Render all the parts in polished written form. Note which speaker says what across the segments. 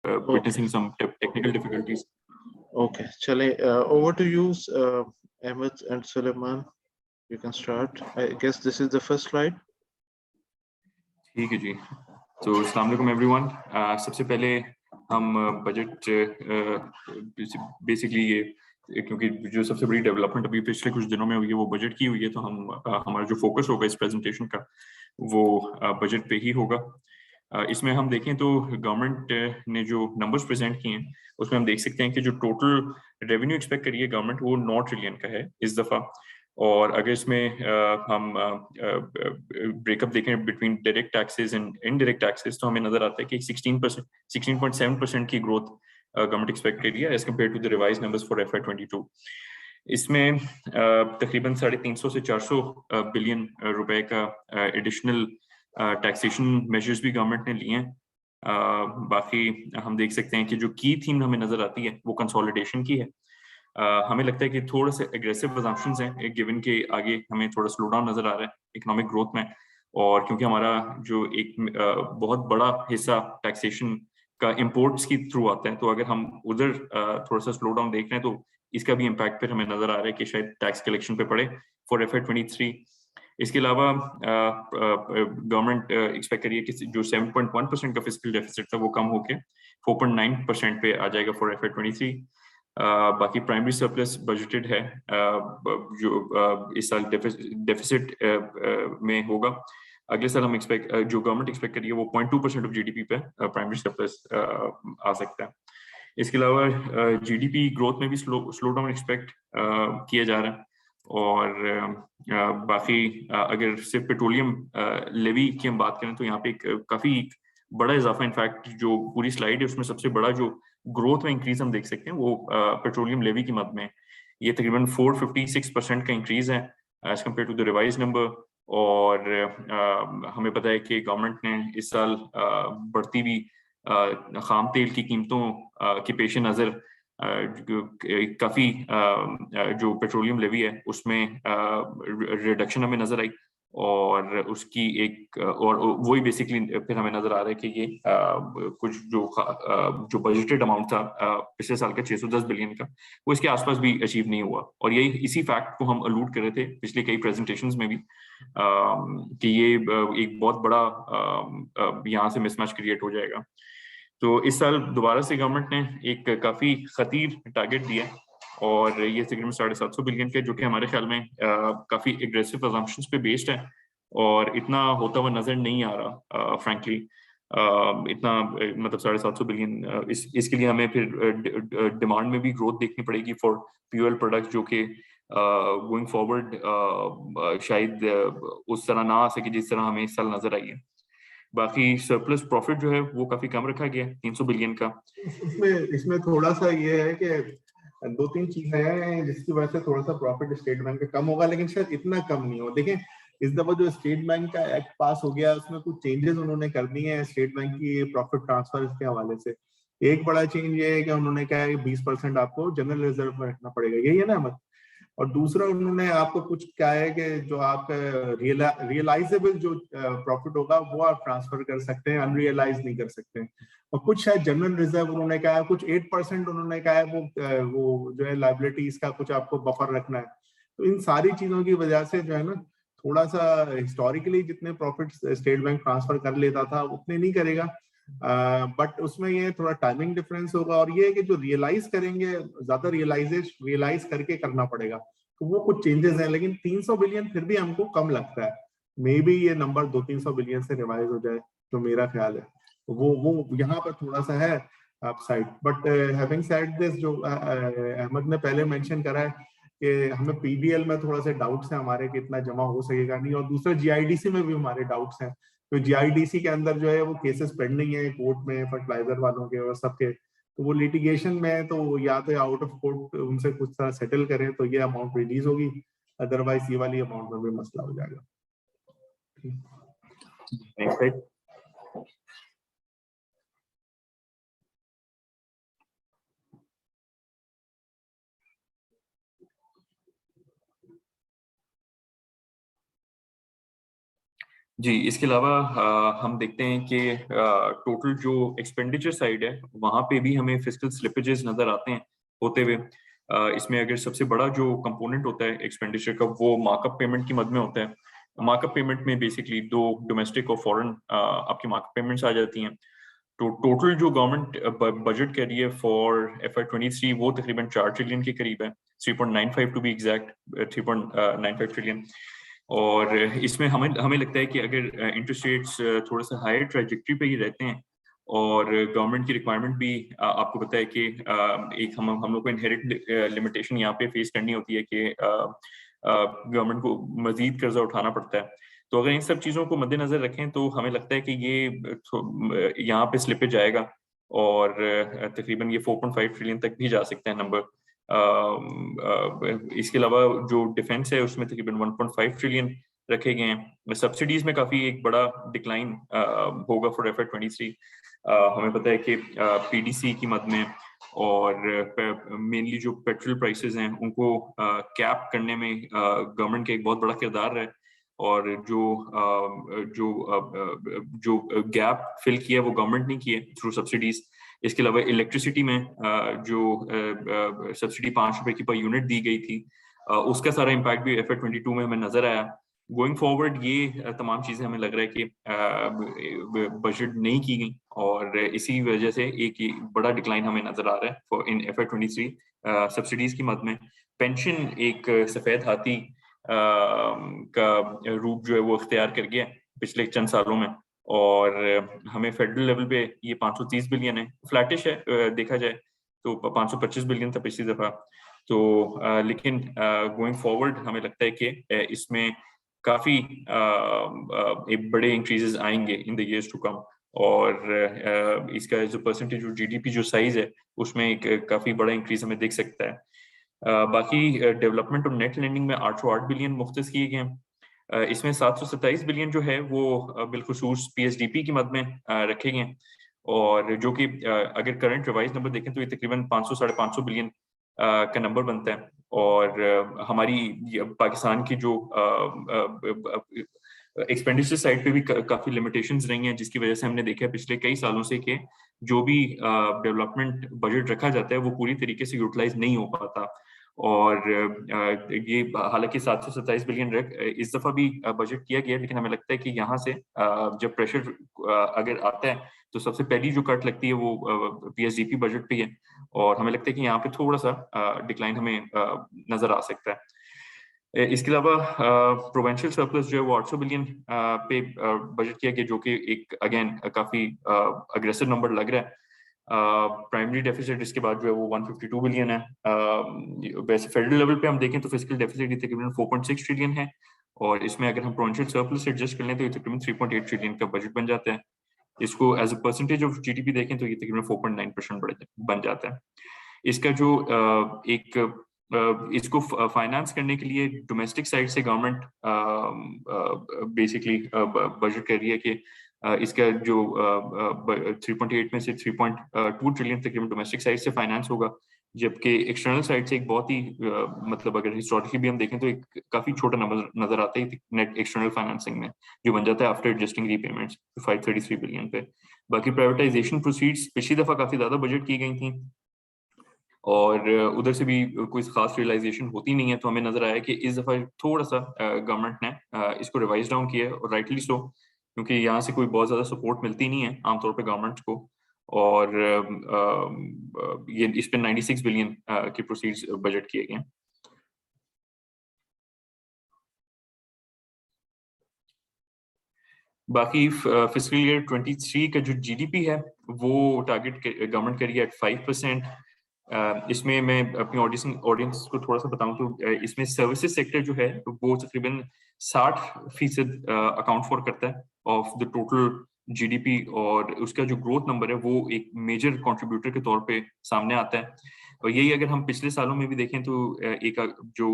Speaker 1: witnessing some technical difficulties.
Speaker 2: Okay, chale, over to you, Ahmed and Suleiman. You can start. I guess this is the first slide.
Speaker 1: ठीक है जी. So अस्सलाम वालेकुम everyone. सबसे पहले हम budget basically ये क्योंकि जो सबसे बड़ी डेवलपमेंट अभी पिछले कुछ दिनों में हुई है वो बजट की हुई है, तो हम हमारा जो फोकस होगा इस प्रेजेंटेशन का वो बजट पे ही होगा. इसमें हम देखें तो गवर्नमेंट ने जो नंबर्स प्रेजेंट किए हैं उसमें हम देख सकते हैं कि जो टोटल रेवेन्यू एक्सपेक्ट करिए गवर्नमेंट वो 9 ट्रिलियन का है इस दफा. और अगर इसमें हम ब्रेकअप देखें between direct taxes and indirect taxes तो हमें नजर आता है कि 16.7% की ग्रोथ गवर्नमेंट एक्सपेक्ट कर रही है as compare to the revise numbers for FY22. इसमें तकरीबन 350 से 400 बिलियन रुपए का एडिशनल टैक्सेशन मेजर्स भी गवर्नमेंट ने लिए हैं. बाकी हम देख सकते हैं कि जो की थीम हमें नजर आती है वो कंसोलिडेशन की है. हमें लगता है कि थोड़ा सा एग्रेसिव अजम्पशंस हैं गिवन के आगे हमें थोड़ा स्लो डाउन नजर आ रहा है इकोनॉमिक ग्रोथ में, और क्योंकि हमारा जो एक बहुत बड़ा हिस्सा टैक्सेशन का इंपोर्ट्स की थ्रू आता है, तो अगर हम उधर थोड़ा सा स्लो डाउन देख रहे हैं तो इसका भी इम्पैक्ट फिर हमें नजर आ रहा है कि शायद टैक्स कलेक्शन पे पड़े फॉर FY23. इसके अलावा गवर्नमेंट एक्सपेक्ट करिए कि जो 7.1% का फिस्कल डेफिसिट था वो कम होके 4.9% पे आ जाएगा फॉर FY23. बाकी प्राइमरी सरप्लस बजटेड है जो इस साल डेफिसिट में होगा. अगले साल हम जो गवर्नमेंट एक्सपेक्ट करिए वो 0.2% ऑफ GDP पे प्राइमरी सरप्लस आ सकता है. इसके अलावा GDP ग्रोथ में भी स्लो डाउन एक्सपेक्ट किया जा रहा है. और बाकी अगर सिर्फ पेट्रोलियम लेवी की हम बात करें तो यहाँ पे काफी बड़ा इजाफा, इनफैक्ट जो पूरी स्लाइड है उसमें सबसे बड़ा जो ग्रोथ में इंक्रीज हम देख सकते हैं वो पेट्रोलियम लेवी की मद में ये तकरीबन 456% का इंक्रीज है as compare to the revise number. और हमें पता है कि गवर्नमेंट ने इस साल बढ़ती हुई खाम तेल की कीमतों के पेश नज़र काफी जो पेट्रोलियम लेवी है उसमें रिडक्शन हमें नजर आई, और उसकी एक और वही बेसिकली फिर हमें नजर आ रहा है कि ये कुछ जो बजटेड अमाउंट था पिछले साल का 610 बिलियन का वो इसके आसपास भी अचीव नहीं हुआ. और यही इसी फैक्ट को हम अलूड कर रहे थे पिछले कई प्रेजेंटेशंस में भी कि ये एक बहुत बड़ा यहाँ से मिसमैच क्रिएट हो जाएगा. तो इस साल दोबारा से गवर्नमेंट ने एक काफी खतीर टारगेट दिया और ये तकरीबन 750 बिलियन का, जो कि हमारे ख्याल में काफी एग्रेसिव अजम्पशंस पे बेस्ड है और इतना होता हुआ नजर नहीं आ रहा फ्रैंकली. इतना मतलब 750 बिलियन इसके लिए हमें फिर डिमांड में भी ग्रोथ देखनी पड़ेगी फॉर फ्यूल प्रोडक्ट्स, जो कि गोइंग फॉरवर्ड शायद उस तरह ना आ सके जिस तरह हमें इस साल नजर आई है. बाकी सरप्लस प्रॉफिट जो है वो काफी कम रखा गया है 300 बिलियन का.
Speaker 3: इसमें थोड़ा सा ये है कि 2-3 चीजें हैं जिसकी वजह से थोड़ा सा प्रॉफिट स्टेट बैंक का कम होगा, लेकिन शायद इतना कम नहीं हो. देखें इस दफा जो स्टेट बैंक का एक्ट पास हो गया उसमें कुछ चेंजेस उन्होंने कर दिए हैं स्टेट बैंक की प्रॉफिट ट्रांसफर के हवाले से. एक बड़ा चेंज ये है कि उन्होंने कहा है 20% आपको जनरल रिजर्व में रखना पड़ेगा, यही है ना. और दूसरा उन्होंने आपको कुछ क्या है कि जो आप रियलाइजेबल जो प्रॉफिट होगा वो आप ट्रांसफर कर सकते हैं, अनरियलाइज नहीं कर सकते. और कुछ शायद जनरल रिजर्व उन्होंने कहा है, कुछ 8% उन्होंने कहा है वो जो है लाइबिलिटीज का कुछ आपको बफर रखना है. तो इन सारी चीजों की वजह से जो है ना थोड़ा सा हिस्टोरिकली जितने प्रॉफिट स्टेट बैंक ट्रांसफर कर लेता था उतने नहीं करेगा, बट उसमें ये थोड़ा टाइमिंग डिफरेंस होगा. और ये है कि जो रियलाइज करेंगे ज्यादा रियलाइज करके करना पड़ेगा, तो वो कुछ चेंजेस हैं. लेकिन 300 बिलियन फिर भी हमको कम लगता है. मे बी ये नंबर 200-300 बिलियन से रिवाइज हो जाए, तो मेरा ख्याल है वो यहाँ पर थोड़ा सा है upside. But having said this, जो अहमद ने पहले मेंशन करा है कि हमें PBL में थोड़ा सा डाउट्स है हमारे कि इतना जमा हो सकेगा नहीं, और दूसरा GIDC में भी हमारे डाउट्स हैं. तो GIDC के अंदर जो है वो केसेस पेंडिंग है कोर्ट में फर्टिलाइजर वालों के और सबके, तो वो लिटिगेशन में है. तो या तो आउट ऑफ कोर्ट उनसे कुछ तरह सेटल करें तो ये अमाउंट रिलीज होगी, अदरवाइज ये वाली अमाउंट में भी मसला हो जाएगा.
Speaker 1: जी, इसके अलावा हम देखते हैं कि टोटल जो एक्सपेंडिचर साइड है वहाँ पे भी हमें फिस्कल स्लिपेजेस नजर आते हैं होते हुए। इसमें अगर सबसे बड़ा जो कंपोनेंट होता है एक्सपेंडिचर का वो मार्कअप पेमेंट की मद में होता है। मार्कअप पेमेंट में बेसिकली दो डोमेस्टिक और फॉरेन आपकी मार्कअप पेमेंट्स आ जाती हैं। तो टोटल जो गवर्नमेंट बजट कह रही है फॉर FY23 वो तकरीबन 4 ट्रिलियन के करीब है, 3.95 टू बी एग्जैक्ट, 3.95 ट्रिलियन। और इसमें हमें हमें लगता है कि अगर इंटरेस्ट रेट्स थोड़ा सा हायर ट्रैजेक्टरी पे ही रहते हैं और गवर्नमेंट की रिक्वायरमेंट भी आपको पता है कि एक हम लोग को इनहेरिट लिमिटेशन यहाँ पे फेस करनी होती है कि गवर्नमेंट को मजीद कर्जा उठाना पड़ता है। तो अगर इन सब चीजों को मद्देनजर रखें तो हमें लगता है कि ये यहाँ पे स्लिपेज आएगा और तकरीबन ये 4.5 ट्रिलियन तक भी जा सकते हैं नंबर। इसके अलावा जो डिफेंस है उसमें तकरीबन 1.5 ट्रिलियन रखे गए हैं। सब्सिडीज में काफी एक बड़ा डिक्लाइन होगा फॉर FY23। हमें पता है कि PDC की मद में और मेनली जो पेट्रोल प्राइसेस हैं उनको कैप करने में गवर्नमेंट का एक बहुत बड़ा किरदार है। और जो गैप फिल किया वो गवर्नमेंट ने किया थ्रू सब्सिडीज। इसके अलावा इलेक्ट्रिसिटी में जो सब्सिडी 5 रुपए की पर यूनिट दी गई थी उसका सारा इम्पैक्ट भी FY22 में हमें नजर आया। गोइंग फॉरवर्ड ये तमाम चीजें हमें लग रहा है कि बजट नहीं की गई और इसी वजह से एक बड़ा डिक्लाइन हमें नजर आ रहा है इन FY23 सब्सिडीज की मद में। पेंशन एक सफेद हाथी का रूप जो है वो इख्तियार कर गया पिछले चंद सालों में और हमें फेडरल लेवल पे ये 530 बिलियन है, फ्लैटिश है देखा जाए तो 525 बिलियन था पिछली दफा। तो लेकिन गोइंग फॉरवर्ड हमें लगता है कि इसमें काफी एक बड़े इंक्रीजेस आएंगे in the years to come और इसका जो परसेंटेज जो GDP जो साइज है उसमें एक काफी बड़ा इंक्रीज हमें दिख सकता है। बाकी डेवलपमेंट और नेट लेंडिंग में 808 बिलियन मुख्तस किए गए हैं। इसमें 727 बिलियन जो है वो बिलखुसूस PSDP की मद में रखे गए हैं और जो कि अगर करंट रिवाइज नंबर देखें तो ये तकरीबन 500 साढ़े 500 बिलियन का नंबर बनता है। और हमारी पाकिस्तान की जो एक्सपेंडिचर साइड पे भी काफी लिमिटेशंस रही हैं जिसकी वजह से हमने देखा है पिछले कई सालों से कि जो भी डेवलपमेंट बजट रखा जाता है वो पूरी तरीके से यूटिलाइज नहीं हो पाता। और ये हालांकि 727 बिलियन इस दफा भी बजट किया गया लेकिन हमें लगता है कि यहाँ से जब प्रेशर अगर आता है तो सबसे पहली जो कट लगती है वो PSDP बजट पे है और हमें लगता है कि यहाँ पे थोड़ा सा डिक्लाइन हमें नजर आ सकता है। इसके अलावा प्रोविंशियल सरप्लस जो है वो 800 बिलियन पे बजट किया गया जो कि एक अगेन काफी अग्रेसिव नंबर लग रहा है। प्राइमरी डेफिसिट इसके बाद जो है वो 152 बिलियन है। वैसे फेडरल लेवल पे हम देखें तो फिस्कल डेफिसिट तकरीबन 4.6 ट्रिलियन है और इसमें अगर हम प्रोविंशियल सरप्लस एडजस्ट कर लें तो ये तकरीबन 3.8 ट्रिलियन का बजट बन जाता है। इसको as a percentage of GDP देखें तो ये तकरीबन 4.9% बन जाता है। इसका जो इसको फाइनेंस करने के लिए डोमेस्टिक साइड से गवर्नमेंट बेसिकली बजट कर रही है कि इसका जो 3.8 में से 3.2 ट्रिलियन तकरीबन डोमेस्टिक साइड से फाइनेंस होगा जबकि एक्सटर्नल साइड से एक बहुत ही मतलब अगर हिस्टोरिकली भी हम देखें तो एक काफी छोटा नंबर नजर आता है नेट एक्सटर्नल फाइनेंसिंग में जो बन जाता है आफ्टर एडजस्टिंग रीपेमेंट्स 533 बिलियन पे। बाकी प्राइवेटाइजेशन प्रोसीड्स पिछली दफा काफी ज्यादा बजट की गई थी और उधर से भी कोई खास रियलाइजेशन होती नहीं है तो हमें नजर आया कि इस दफा थोड़ा सा गवर्नमेंट ने इसको रिवाइज डाउन किया है और राइटली सो क्योंकि यहाँ से कोई बहुत ज्यादा सपोर्ट मिलती नहीं है आमतौर पे गवर्नमेंट को। और ये इस पे 96 बिलियन के प्रोसीड्स बजट किए गए। बाकी फिस्कल ईयर 23 का जो GDP है वो टारगेट गवर्नमेंट करिए एट 5%। इसमें मैं अपनी ऑडियंस को थोड़ा सा बताऊं तो इसमें सर्विसेज सेक्टर जो है वो तकरीबन 60% अकाउंट फॉर करता है ऑफ द टोटल GDP और उसका जो ग्रोथ नंबर है वो एक मेजर कंट्रीब्यूटर के तौर पे सामने आता है। और यही अगर हम पिछले सालों में भी देखें तो एक जो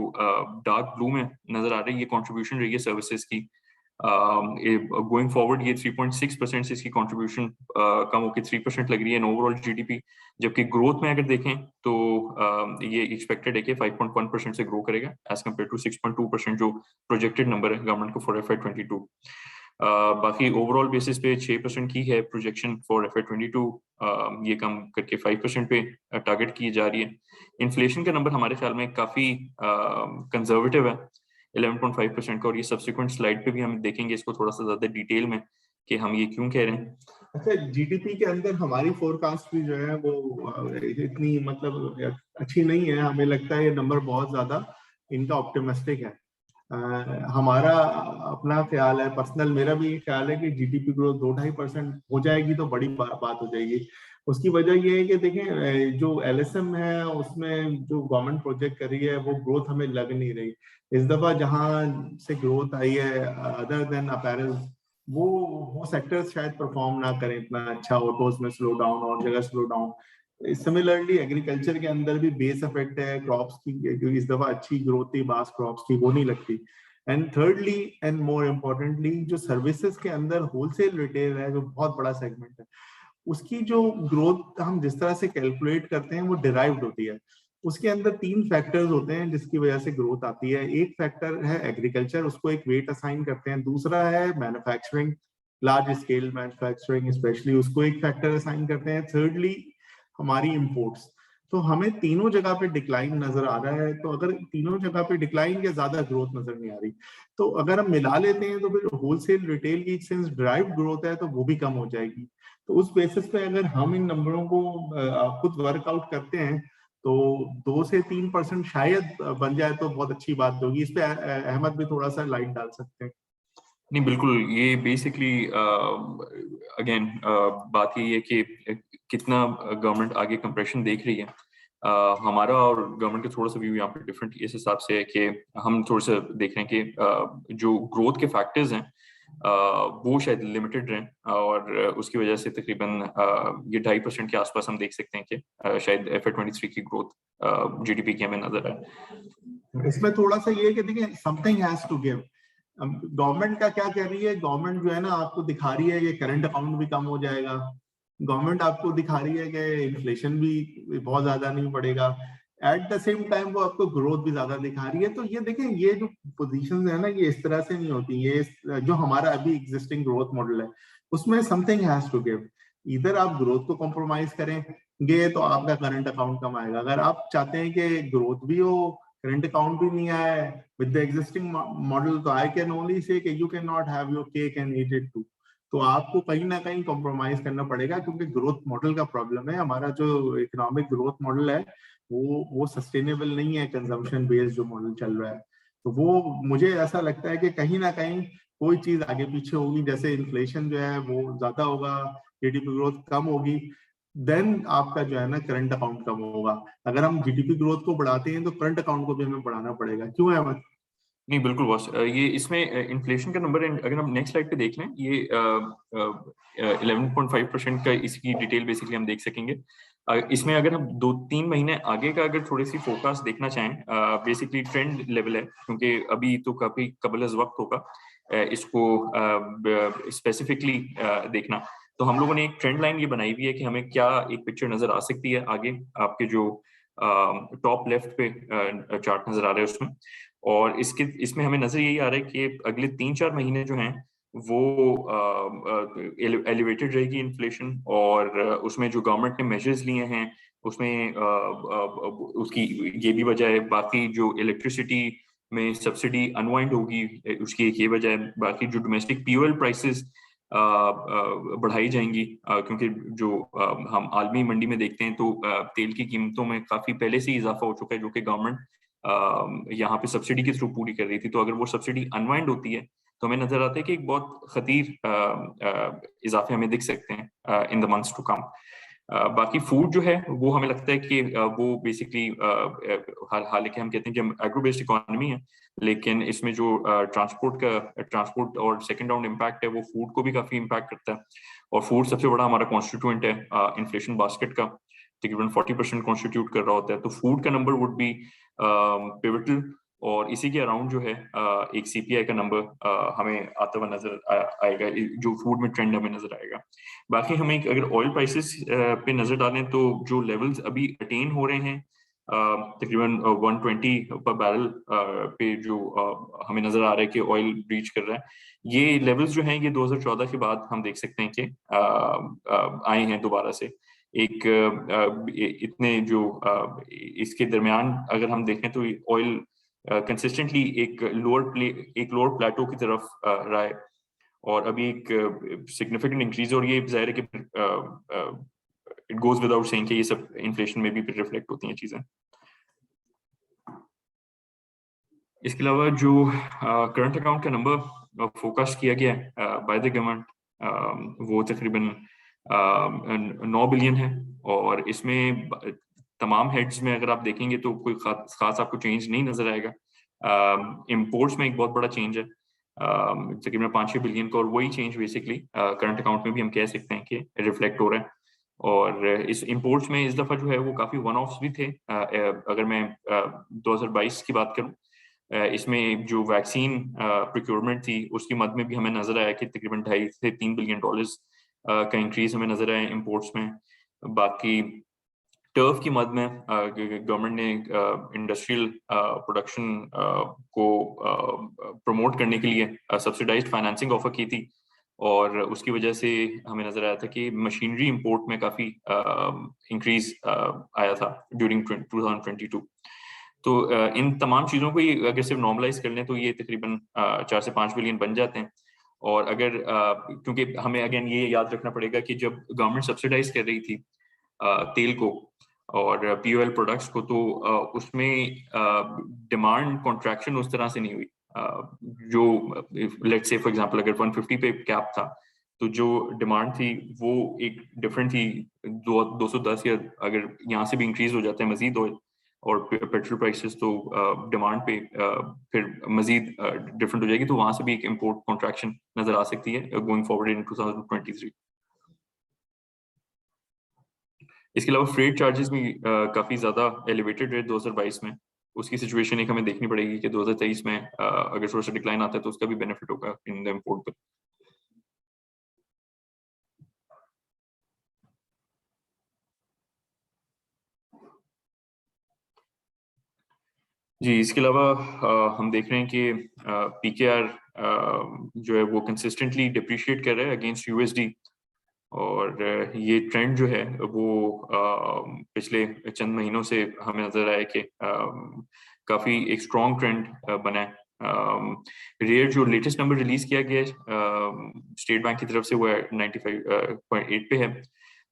Speaker 1: डार्क ब्लू में नजर आ रही है ये कंट्रीब्यूशन रही है सर्विसेज की। गोइंग फॉरवर्ड ये 3.6% से इसकी कंट्रीब्यूशन कम होकर 3% लग रही है इन ओवरऑल GDP। जबकि ग्रोथ में अगर देखें तो ये एक्सपेक्टेड है कि 5.1% से ग्रो करेगा एज कम्पेयर टू 6.2% जो प्रोजेक्टेड नंबर है गवर्नमेंट को फॉर FY22। बाकी ओवरऑल बेसिस पे 6% की है प्रोजेक्शन फॉर FY22, ये कम करके 5% पे टारगेट की जा रही है। इन्फ्लेशन का नंबर हमारे ख्याल में काफी कंजर्वेटिव है 11.5% का, और ये सब्सिक्वेंट स्लाइड पे भी हम देखेंगे इसको थोड़ा सा ज्यादा डिटेल में कि हम ये क्यों कह रहे हैं।
Speaker 3: अच्छा, जीडीपी के अंदर हमारी फोरकास्ट भी जो है वो इतनी मतलब अच्छी नहीं है, हमें लगता है ये नंबर बहुत ज्यादा इनका ऑप्टिमिस्टिक है। हमारा अपना ख्याल है, पर्सनल मेरा भी ख्याल है कि जीडीपी ग्रोथ 2-2.5% हो जाएगी तो बड़ी बात हो जाएगी। उसकी वजह ये है कि देखें जो एलएसएम है उसमें जो गवर्नमेंट प्रोजेक्ट कर रही है वो ग्रोथ हमें लग नहीं रही। इस दफा जहां से ग्रोथ आई है अदर देन अपैरल, वो सेक्टर्स शायद परफॉर्म ना करें इतना अच्छा, ऑटोज में स्लो डाउन और जगह स्लो डाउन। सिमिलरली एग्रीकल्चर के अंदर भी बेस इफेक्ट है क्रॉप्स की, क्योंकि इस दफा अच्छी ग्रोथ थी बास क्रॉप्स की, वो नहीं लगती। And thirdly and more importantly जो सर्विसेज के अंदर होलसेल रिटेल है जो बहुत बड़ा सेगमेंट है, उसकी जो ग्रोथ हम जिस तरह से कैलकुलेट करते हैं वो डिराइव्ड होती है। उसके अंदर 3 फैक्टर्स होते हैं जिसकी वजह से ग्रोथ आती है। एक फैक्टर है एग्रीकल्चर, उसको एक वेट असाइन करते हैं। दूसरा है manufacturing, large scale manufacturing specially, उसको एक फैक्टर असाइन करते हैं। थर्डली हमारी इंपोर्ट्स। तो हमें तीनों जगह पे डिक्लाइन नजर आ रहा है। तो अगर तीनों जगह पे डिक्लाइन या ज्यादा ग्रोथ नजर नहीं आ रही, तो अगर हम मिला लेते हैं तो फिर होलसेल रिटेल की सिंस ड्राइव ग्रोथ है तो वो भी कम हो जाएगी। तो उस बेसिस पे अगर हम इन नंबरों को खुद वर्कआउट करते हैं तो 2 से 3% शायद बन जाए तो बहुत अच्छी बात होगी। इस पे अहमद भी थोड़ा सा लाइट डाल सकते हैं।
Speaker 1: नहीं बिल्कुल, ये बेसिकली अगेन बात ये है कि कितना गवर्नमेंट आगे कंप्रेशन देख रही है। हमारा और गवर्नमेंट का थोड़ा सा व्यू यहाँ पे डिफरेंट इस हिसाब से है कि हम थोड़ा सा देख रहे हैं कि जो ग्रोथ के फैक्टर्स हैं वो शायद लिमिटेड रहे, और उसकी वजह से तकरीबन ये 2.5% के आसपास हम देख सकते हैं कि शायद FY23 की ग्रोथ जीडीपी की हमें नजर आए।
Speaker 3: इसमें थोड़ा सा ये है कि देखिए something has to give. Government का क्या कह रही है, गवर्नमेंट जो है ना आपको दिखा रही है ये करंट अकाउंट भी कम हो जाएगा, गवर्नमेंट आपको दिखा रही है कि इन्फ्लेशन भी बहुत ज्यादा नहीं बढ़ेगा, एट द सेम टाइम वो आपको ग्रोथ भी ज्यादा दिखा रही है। तो ये देखें ये जो पोजीशंस है ना ये इस तरह से नहीं होती। ये जो हमारा अभी एग्जिस्टिंग ग्रोथ मॉडल है उसमें समथिंग हैज टू गिव। इधर आप ग्रोथ को कॉम्प्रोमाइज करेंगे तो आपका करंट अकाउंट कम आएगा। अगर आप चाहते हैं कि ग्रोथ भी हो करंट अकाउंट भी नहीं आया है with the existing model, तो I can only say कि you cannot have your cake and eat it too। तो आपको कहीं ना कहीं कॉम्प्रोमाइज करना पड़ेगा क्योंकि ग्रोथ मॉडल का प्रॉब्लम है। हमारा जो इकोनॉमिक ग्रोथ मॉडल है वो सस्टेनेबल नहीं है, कंजम्पशन बेस्ड जो मॉडल चल रहा है। तो वो मुझे ऐसा लगता है कि कहीं ना कहीं कोई चीज आगे पीछे होगी, जैसे इन्फ्लेशन जो है वो ज्यादा होगा, जीडीपी ग्रोथ कम होगी, देन आपका जो है ना करंट अकाउंट कम होगा। अगर हम जीडीपी ग्रोथ को बढ़ाते हैं तो करंट अकाउंट को भी हमें बढ़ाना पड़ेगा। क्यों है अहमद?
Speaker 1: नहीं बिल्कुल बॉस, ये इसमें इन्फ्लेशन का नंबर अगर हम नेक्स्ट स्लाइड पे देख लें, ये 11.5% का इसकी डिटेल बेसिकली हम देख सकेंगे। इसमें अगर हम 2-3 महीने आगे का अगर थोड़ी सी फोरकास्ट देखना चाहें, बेसिकली ट्रेंड लेवल है क्योंकि अभी तो काफी कबल वक्त होगा इसको स्पेसिफिकली देखना। तो हम लोगों ने एक ट्रेंड लाइन ये बनाई हुई है कि हमें क्या एक पिक्चर नजर आ सकती है आगे। आपके जो टॉप लेफ्ट पे चार्ट नजर आ रहा है उसमें, और इसमें हमें नजर यही आ रहा है कि अगले 3-4 महीने जो हैं वो एलिवेटेड रहेगी इन्फ्लेशन, और उसमें जो गवर्नमेंट ने मेजर्स लिए हैं उसमें उसकी ये भी वजह है। बाकी जो इलेक्ट्रिसिटी में सब्सिडी अनवाइंड होगी उसकी एक ये वजह है। बाकी जो डोमेस्टिक फ्यूल प्राइसेस बढ़ाई जाएंगी क्योंकि जो हम आलमी मंडी में देखते हैं तो तेल की कीमतों में काफी पहले से ही इजाफा हो चुका है जो कि गवर्नमेंट यहाँ पे सब्सिडी के थ्रू पूरी कर रही थी। तो अगर वो सब्सिडी अनवाइंड होती है तो हमें नजर आता है कि एक बहुत खतीर इजाफे हमें दिख सकते हैं in the months to come. बाकी फूड जो है वो हमें लगता है कि वो बेसिकली हालांकि हम कहते हैं कि एग्रो बेस्ड इकोनॉमी है, लेकिन इसमें जो ट्रांसपोर्ट और सेकंड राउंड इम्पैक्ट है वो फूड को भी काफी इम्पैक्ट करता है। और फूड सबसे बड़ा हमारा कॉन्स्टिट्यूएंट है इन्फ्लेशन बास्केट का, तकरीबन 40% कॉन्स्टिट्यूट कर रहा होता है। तो फूड का नंबर वुड बी पिवटल, और इसी के अराउंड जो है एक सीपीआई का नंबर हमें आता हुआ नजर आएगा जो फूड में ट्रेंड हमें नजर आएगा। बाकी हमें अगर ऑयल प्राइसेस पे नजर डालें तो जो लेवल्स अभी अटेन हो रहे हैं तकरीबन 120 पर बैरल पे जो हमें नजर आ रहा है कि ऑयल ब्रीच कर रहा है। ये लेवल्स जो हैं ये 2014 के बाद हम देख सकते हैं कि आए हैं दोबारा से। एक इतने जो इसके दरमियान अगर हम देखें तो ऑयल कंसिस्टेंटली एक लोअर प्लेटो की तरफ रहा है और अभी एक सिग्निफिकेंट इंक्रीज, और ये जाहिर है कि इट गोज विदाउट सेइंग कि ये सब इन्फ्लेशन में भी रिफ्लेक्ट होती हैं चीजें। इसके अलावा जो करंट अकाउंट का नंबर फोकस किया गया है बाय द गवर्नमेंट वो तकरीबन 9 बिलियन है, और इसमें तमाम हेड्स में अगर आप देखेंगे तो कोई खास आपको चेंज नहीं नजर आएगा। इंपोर्ट्स में एक बहुत बड़ा चेंज है तकरीबन 5-6 बिलियन का, और वही चेंज बेसिकली करंट अकाउंट में भी हम कह सकते हैं कि रिफ्लेक्ट हो रहा है। और इस इंपोर्ट्स में इस दफा जो है वो काफी वन ऑफ्स भी थे। अगर मैं 2022 की बात करूं, इसमें जो वैक्सीन प्रोक्योरमेंट थी उसकी मद में भी हमें नजर आया कि तकरीबन 2.5 से 3 बिलियन डॉलर्स का इंक्रीज हमें नजर आया इंपोर्ट्स में। बाकी टर्फ की मद में गवर्नमेंट ने इंडस्ट्रियल प्रोडक्शन को प्रमोट करने के लिए सब्सिडाइज्ड फाइनेंसिंग ऑफर की थी, और उसकी वजह से हमें नजर आया था कि मशीनरी इंपोर्ट में काफी इंक्रीज आया था ड्यूरिंग 2022। तो इन तमाम चीजों को ही अगर सिर्फ नॉर्मलाइज कर लें तो ये तकरीबन 4 से 5 बिलियन बन जाते हैं। और अगर क्योंकि हमें अगेन ये याद रखना पड़ेगा कि जब गवर्नमेंट सब्सिडाइज कर रही थी तेल को और पीओएल प्रोडक्ट्स को, तो उसमें डिमांड कॉन्ट्रैक्शन उस तरह से नहीं हुई। जो लेट्स से फॉर एग्जांपल अगर 150 पे कैप था तो जो डिमांड थी वो एक डिफरेंट थी। 210 या अगर यहाँ से भी इंक्रीज हो जाता है मजीद ऑयल और पेट्रोल प्राइसेस, तो डिमांड पे फिर मजीद डिफरेंट हो जाएगी, तो वहां से भी एक इंपोर्ट कॉन्ट्रैक्शन नजर आ सकती है गोइंग फॉरवर्ड इन 2023। इसके अलावा फ्रेट चार्जेस भी काफी ज्यादा एलिवेटेड रहे 2022 में। उसकी सिचुएशन एक हमें देखनी पड़ेगी कि 2023 में अगर थोड़ा सा डिक्लाइन आता है तो उसका भी बेनिफिट होगा इन द इंपोर्ट पर। जी, इसके अलावा हम देख रहे हैं कि पीकेआर जो है वो कंसिस्टेंटली डिप्रिशिएट कर रहा है अगेंस्ट यूएसडी, और ये ट्रेंड जो है वो पिछले चंद महीनों से हमें नजर आया कि काफी एक स्ट्रॉन्ग ट्रेंड बना है। रेयर जो लेटेस्ट नंबर रिलीज किया गया है स्टेट बैंक की तरफ से वो 95.8 पे है,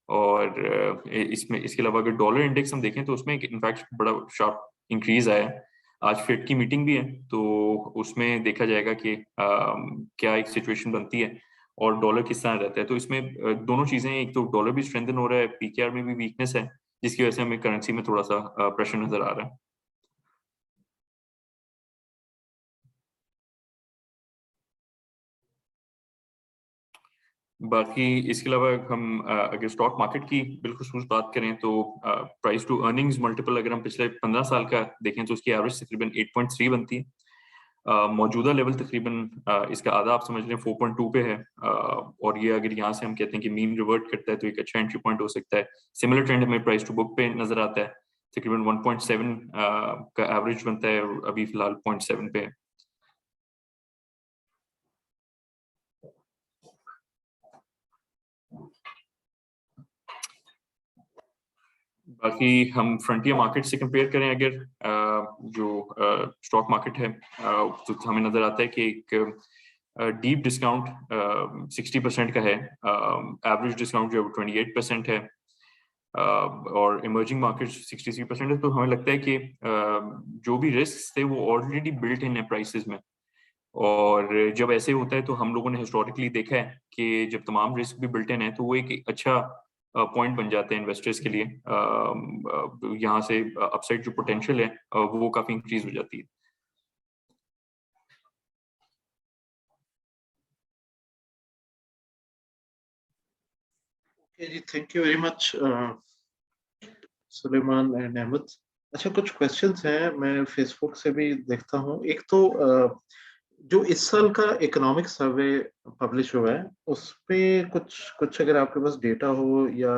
Speaker 1: और इसमें इसके अलावा अगर डॉलर इंडेक्स हम देखें तो उसमें इनफैक्ट बड़ा शार्प इंक्रीज आया है। आज फेड की मीटिंग भी है तो उसमें देखा जाएगा कि क्या एक सिचुएशन बनती है और डॉलर किस तरह रहता है। तो इसमें दोनों चीजें, एक तो डॉलर भी स्ट्रेंथन हो रहा है, पीकेआर में भी वीकनेस है, जिसकी वजह से हमें करेंसी में थोड़ा सा प्रेशर नजर आ रहा है। बाकी इसके अलावा हम अगर स्टॉक मार्केट की बिलखुसूस बात करें तो प्राइस टू अर्निंग्स मल्टीपल अगर हम पिछले 15 साल का देखें तो उसकी एवरेज तकरीबन 8.3 बनती है। मौजूदा लेवल तकरीबन इसका आधा आप समझ लें 4.2 पे है, और ये अगर यहाँ से हम कहते हैं कि मीन रिवर्ट करता है तो एक अच्छा एंट्री पॉइंट हो सकता है। सिमिलर ट्रेंड हमें प्राइस टू बुक पे नजर आता है, तकरीबन 1.7 का एवरेज बनता है, अभी फिलहाल 0.7 पे है। बाकी हम फ्रंटियर मार्केट से कंपेयर करें अगर जो स्टॉक मार्केट है तो हमें नजर आता है कि एक डीप डिस्काउंट 60% का है, एवरेज डिस्काउंट जो है 28% है, और इमर्जिंग मार्केट 63% है। तो हमें लगता है कि जो भी रिस्क थे वो ऑलरेडी बिल्ट इन है प्राइसेस में, और जब ऐसे होता है तो हम लोगों ने हिस्टोरिकली देखा है कि जब तमाम रिस्क भी बिल्ट इन है तो वो एक अच्छा पॉइंट बन जाते हैं इन्वेस्टर्स के लिए। यहाँ से अपसाइड जो पोटेंशियल है वो काफी इंक्रीज हो जाती है।
Speaker 2: जी, thank you very much Suleman and Ahmed. अच्छा, कुछ क्वेश्चंस हैं, मैं फेसबुक से भी देखता हूँ। एक तो जो इस साल का इकोनॉमिक सर्वे पब्लिश हुआ है उस पे कुछ अगर आपके पास डेटा हो या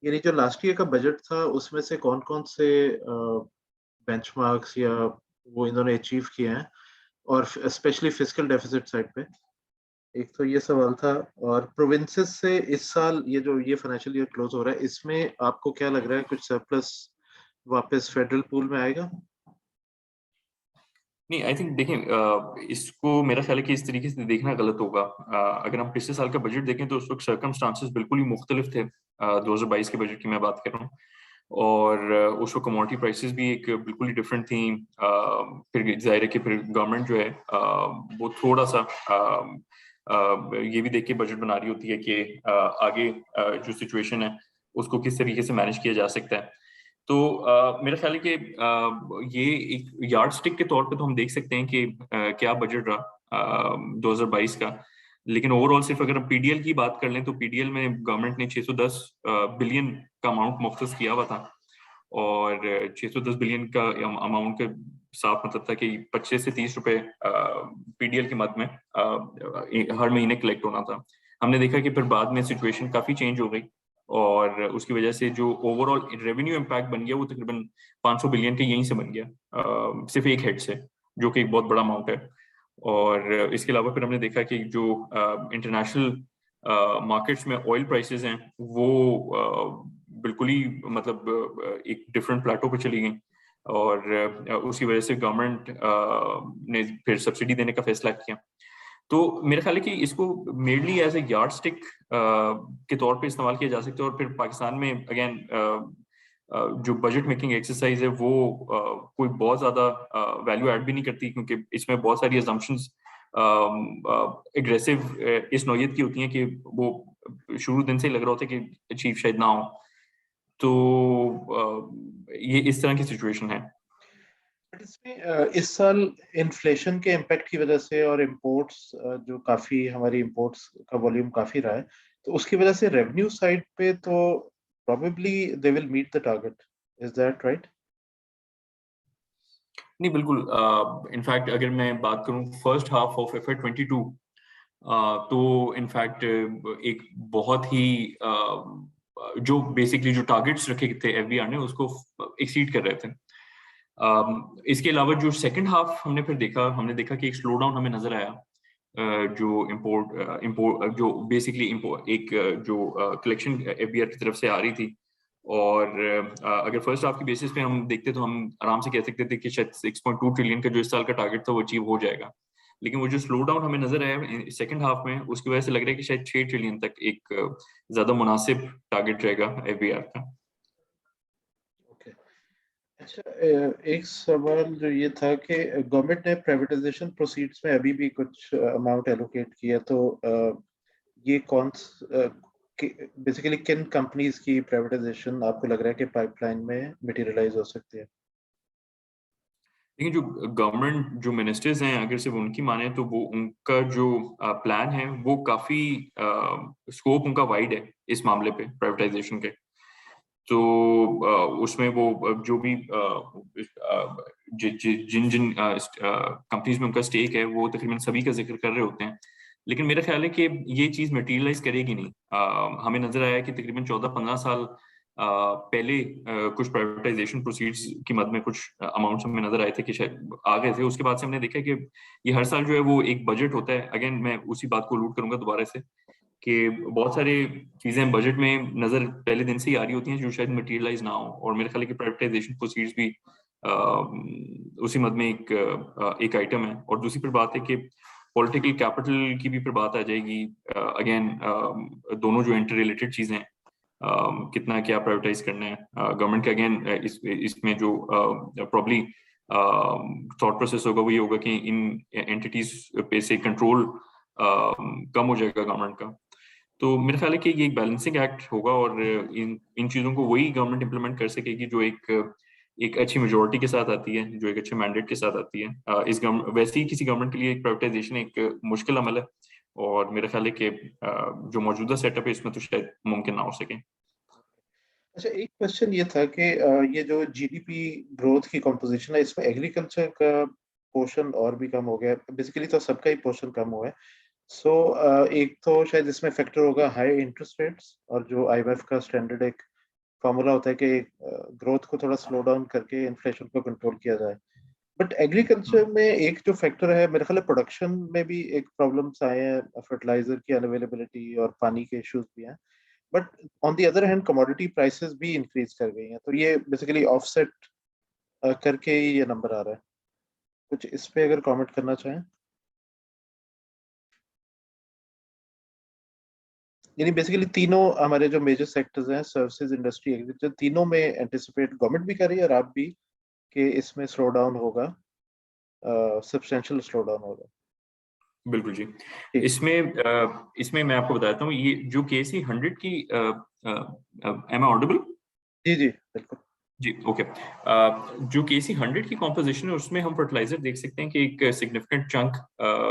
Speaker 2: यानी जो लास्ट ईयर का बजट था उसमें से कौन कौन से बेंचमार्क्स या वो इन्होंने अचीव किए हैं, और स्पेशली फिस्कल डेफिसिट साइड पे? एक तो ये सवाल था। और प्रोविंसेस से इस साल ये जो ये फाइनेंशियल ईयर क्लोज हो रहा है, इसमें आपको क्या लग रहा है, कुछ सरप्लस वापस फेडरल पूल में आएगा?
Speaker 1: नहीं, आई थिंक देखें, इसको मेरा ख्याल है कि इस तरीके से देखना गलत होगा। अगर हम पिछले साल का बजट देखें तो उस वक्त सर्कमस्टांसेस बिल्कुल ही मुख्तलिफ थे। 2022 के बजट की मैं बात कर रहा हूँ, और उस वक्त कमोडिटी प्राइसेस भी एक बिल्कुल ही डिफरेंट थी। फिर जाहिर है कि फिर गवर्नमेंट जो है वो थोड़ा सा ये भी देख के बजट बना रही होती है कि आगे जो सिचुएशन है उसको किस तरीके से मैनेज किया जा सकता है। तो मेरा ख्याल है कि ये एक यार्ड स्टिक के तौर पे तो हम देख सकते हैं कि क्या बजट रहा 2022 का। लेकिन ओवरऑल सिर्फ अगर हम पीडीएल की बात कर लें तो पीडीएल में गवर्नमेंट ने 610 बिलियन का अमाउंट मुख्तस किया हुआ था, और 610 बिलियन का अमाउंट का साफ मतलब था कि 25 से 30 रुपए पीडीएल के मद में हर महीने कलेक्ट होना था। हमने देखा कि फिर बाद में सिचुएशन काफी चेंज हो गई, और उसकी वजह से जो ओवरऑल रेवेन्यू इम्पैक्ट बन गया वो तकरीबन 500 बिलियन के यहीं से बन गया, सिर्फ एक हेड से, जो कि एक बहुत बड़ा अमाउंट है। और इसके अलावा फिर हमने देखा कि जो इंटरनेशनल मार्केट्स में ऑयल प्राइसेस हैं वो बिल्कुल ही मतलब एक डिफरेंट प्लेटो पे चली गई, और उसकी वजह से गवर्नमेंट ने फिर सब्सिडी देने का फैसला किया। तो मेरा ख्याल है कि इसको mainly as a yardstick के तौर पे इस्तेमाल किया जा सकता है, और फिर पाकिस्तान में अगेन जो बजट मेकिंग एक्सरसाइज है वो कोई बहुत ज्यादा वैल्यू ऐड भी नहीं करती, क्योंकि इसमें बहुत सारी असम्पशंस एग्रेसिव इस नौयत की होती हैं कि वो शुरू दिन से ही लग रहा होता है कि अचीव शायद ना हो। तो ये इस तरह की सिचुएशन है।
Speaker 2: बट इसमें इस साल इन्फ्लेशन के इम्पैक्ट की वजह से और इम्पोर्ट्स जो काफी हमारी इम्पोर्ट्स का वॉल्यूम काफी रहा है, तो उसकी वजह से रेवेन्यू साइड पे तो probably they will meet the target. Is that right?
Speaker 1: नहीं, बिल्कुल। इनफैक्ट अगर मैं बात करूं फर्स्ट हाफ ऑफ FY 22, तो इनफैक्ट एक बहुत ही जो बेसिकली जो टारगेट्स रखे थे एफबीआर ने उसको एक्सीड कर रहे थे। इसके अलावा जो सेकंड हाफ हमने देखा कि एक स्लो डाउन हमें नजर आया, जो इंपोर्ट जो बेसिकली एक जो कलेक्शन एफबीआर की तरफ से आ रही थी। और अगर फर्स्ट हाफ की बेसिस पे हम देखते तो हम आराम से कह सकते थे कि शायद 6.2 ट्रिलियन का जो इस साल का टारगेट था वो अचीव हो जाएगा। लेकिन वो जो स्लो डाउन हमें नजर आया सेकंड हाफ में, उसकी वजह से लग रहा है कि शायद 6 ट्रिलियन तक एक ज्यादा मुनासिब टारगेट रहेगा एफबीआर का।
Speaker 2: Okay. अच्छा, एक सवाल जो ये था कि गवर्नमेंट ने प्राइवेटाइजेशन प्रोसीड्स में अभी भी कुछ अमाउंट एलोकेट किया, तो ये कौन बेसिकली किन कंपनीज की प्राइवेटाइजेशन आपको लग रहा है कि पाइपलाइन में मटेरियलाइज हो सकती है?
Speaker 1: लेकिन जो गवर्नमेंट जो मिनिस्टर्स हैं अगर सिर्फ उनकी माने तो वो उनका जो प्लान है वो काफी स्कोप उनका वाइड है इस मामले पे प्राइवेटाइजेशन के। तो उसमें वो जो भी जिन जिन कंपनीज में उनका स्टेक है वो तकरीबन सभी का जिक्र कर रहे होते हैं। लेकिन मेरा ख्याल है कि ये चीज मटेरियलाइज करेगी नहीं। हमें नजर आया कि तकरीबन 14-15 साल पहले कुछ प्राइवेटाइजेशन प्रोसीड्स की मद में कुछ अमाउंट्स हमें नजर आए थे कि शायद आ गए थे। उसके बाद से हमने देखा कि ये हर साल जो है वो एक बजट होता है। अगेन मैं उसी बात को अलूड करूंगा दोबारा से कि बहुत सारी चीजें बजट में नजर पहले दिन से ही आ रही होती हैं जो शायद मटेरियलाइज ना हो, और मेरे ख्याल है कि प्राइवेटाइजेशन प्रोसीड्स भी उसी मद में एक आइटम है। और दूसरी फिर बात है कि पॉलिटिकल कैपिटल की भी फिर बात आ जाएगी। अगेन दोनों जो इंटर रिलेटेड चीजें हैं, कितना क्या प्राइवेटाइज करना है गवर्नमेंट के। अगेन इसमें जो प्रॉब्ली थॉट प्रोसेस होगा वो ये होगा कि इन एंटिटीज पे से कंट्रोल कम हो जाएगा गवर्नमेंट का। तो मेरा ख्याल है कि ये एक बैलेंसिंग एक्ट होगा, और इन चीजों को वही गवर्नमेंट इंप्लीमेंट कर सकेगी जो एक अच्छी मेजोरिटी के साथ आती है, जो एक अच्छे मैंडेट के साथ आती है। वैसे ही किसी गवर्नमेंट के लिए एक प्राइवेटाइजेशन एक मुश्किल अमल है, और मेरा ख्याल है कि जो मौजूदा सेटअप है इसमें तो शायद मुमकिन ना हो सके।
Speaker 2: अच्छा, एक क्वेश्चन ये था कि ये जो जीडीपी ग्रोथ की कॉम्पोजिशन है इसमें एग्रीकल्चर का पोर्शन और भी कम हो गया, बेसिकली तो सबका ही पोर्शन कम हुआ है। सो एक तो शायद इसमें फैक्टर होगा हाई इंटरेस्ट रेट्स, और जो आईएमएफ का स्टैंडर्ड एक फॉर्मूला होता है कि ग्रोथ को थोड़ा स्लो डाउन करके इन्फ्लेशन को कंट्रोल किया जाए। बट एग्रीकल्चर में एक जो फैक्टर है, मेरे ख्याल है प्रोडक्शन में भी एक प्रॉब्लम्स आए हैं, फर्टिलाइजर की अनअवेलेबिलिटी और पानी के इश्यूज भी हैं। But on the other hand commodity prices भी इंक्रीज कर गई हैं, तो ये बेसिकली ऑफसेट करके ही ये नंबर आ रहा है। कुछ इस पे अगर कमेंट करना चाहें। यानी बेसिकली तीनों हमारे जो मेजर सेक्टर्स हैं, सर्विसेज, इंडस्ट्री, एग्रीकल्चर, तीनों में एंटिसिपेट गवर्नमेंट भी कर रही है और आप भी, कि इसमें स्लो डाउन होगा, सब्सटेंशियल स्लो डाउन होगा।
Speaker 1: बिल्कुल जी।
Speaker 2: ठीक।
Speaker 1: इसमें मैं आपको बताता हूँ, ये जो केसी 100 की एम आई ऑडिबल?
Speaker 2: जी जी बिल्कुल।
Speaker 1: जी, ओके। जो केसी 100 की कॉम्पोजिशन है उसमें हम फर्टिलाइजर देख सकते हैं कि एक सिग्निफिकेंट चंक,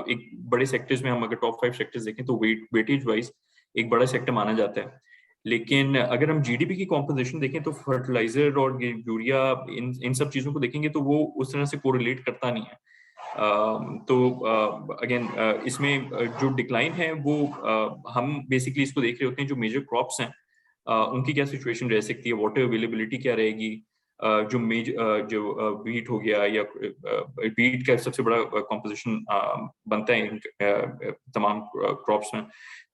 Speaker 1: एक बड़े सेक्टर्स में हम अगर टॉप 5 सेक्टर्स देखें तो वेटेज वाइज एक बड़ा सेक्टर माना जाता है। लेकिन अगर हम जीडीपी की कॉम्पोजिशन देखें तो फर्टिलाइजर और यूरिया, इन सब चीजों को देखेंगे तो वो उस तरह से कोरिलेट करता नहीं है। तो अगेन इसमें जो डिक्लाइन है वो हम बेसिकली इसको देख रहे होते हैं जो मेजर क्रॉप्स हैं उनकी क्या सिचुएशन रह सकती है, वाटर अवेलेबिलिटी क्या रहेगी, जो वीट हो गया, या वीट का सबसे बड़ा कंपोजिशन बनता है इन तमाम क्रॉप्स में।